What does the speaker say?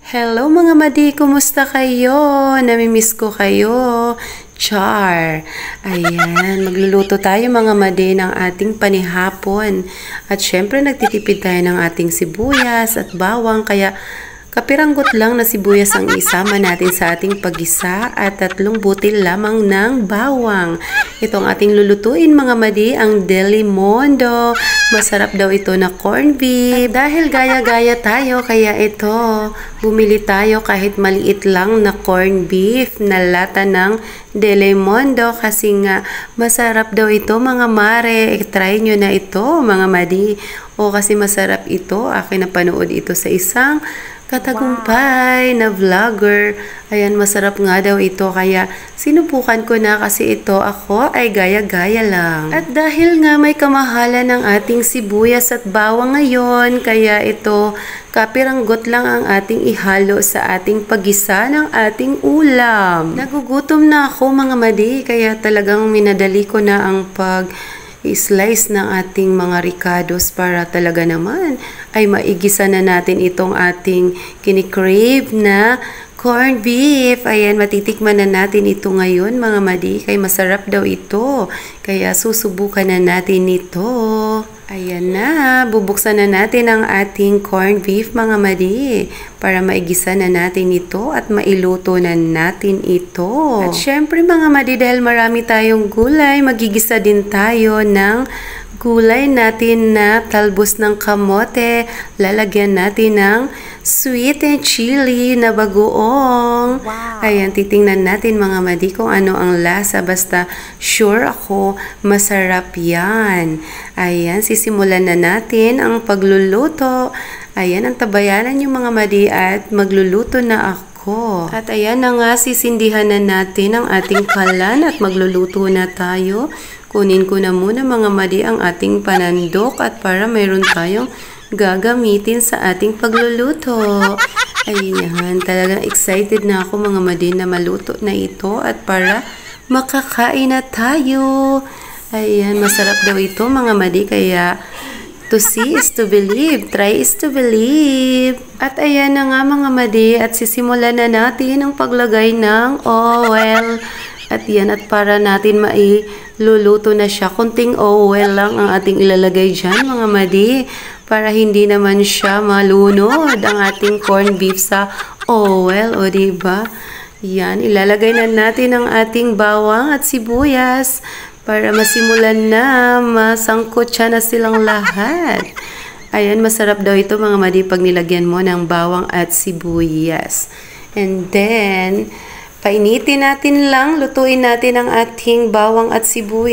Hello mga madi, kumusta kayo? Namimiss ko kayo. Char. Ayan, magluluto tayo mga madi ng ating panihapon. At syempre nagtitipid tayo ng ating sibuyas at bawang, kaya kapiranggot lang na sibuyas ang isama natin sa ating paggisa at 3 butil lamang ng bawang. Itong ating lulutuin mga madi, ang Delimondo. Masarap daw ito na corned beef. At dahil gaya-gaya tayo, kaya ito, bumili tayo kahit maliit lang na corned beef na lata ng Delimondo kasi nga masarap daw ito mga mare. Try nyo na ito mga madi. O kasi masarap ito. Akin na panood ito sa isang katagumpay na vlogger. Ayan, masarap nga daw ito. Kaya sinubukan ko na kasi ito ako ay gaya-gaya lang. At dahil nga may kamahalan ng ating sibuyas at bawang ngayon, kaya ito kapiranggot lang ang ating ihalo sa ating paggisa ng ating ulam. Nagugutom na ako mga madi, kaya talagang minadali ko na ang pag-slice ng ating mga ricados para talaga naman ay maigisa na natin itong ating kinikrave na corned beef. Ayan, matitikman na natin ito ngayon mga madi, kaya masarap daw ito. Kaya susubukan na natin ito. Ayan na, bubuksan na natin ang ating corned beef mga madi para maigisa na natin ito at mailuto na natin ito. At syempre mga madi, dahil marami tayong gulay, magigisa din tayo ng gulay natin na talbos ng kamote. Lalagyan natin ng sweet and chili na bagoong. Wow. Ayan, titingnan natin mga madi kung ano ang lasa. Basta sure ako masarap yan. Ayan, sisimulan na natin ang pagluluto. Ayan, ang tabayanan yung mga madi at magluluto na ako. At ayan na nga, sisindihan na natin ang ating kalan at magluluto na tayo. Kunin ko na muna mga madi ang ating panandok at para mayroon tayong gagamitin sa ating pagluluto. Ayan, talagang excited na ako mga madi na maluto na ito at para makakain na tayo. Ayan, masarap daw ito mga madi, kaya to see is to believe, try is to believe. At ayan na nga mga madi, at sisimulan na natin ang paglagay ng oil. At yan, at para natin mailuluto na siya, kunting oil lang ang ating ilalagay dyan mga madi, para hindi naman siya malunod ang ating corned beef sa oil, o diba? Yan, ilalagay na natin ang ating bawang at sibuyas para masimulan na masangkot siya na silang lahat. Ayan, masarap daw ito mga madi pag nilagyan mo ng bawang at sibuyas. And then painitin natin lang, lutuin natin ang ating bawang at sibuyas.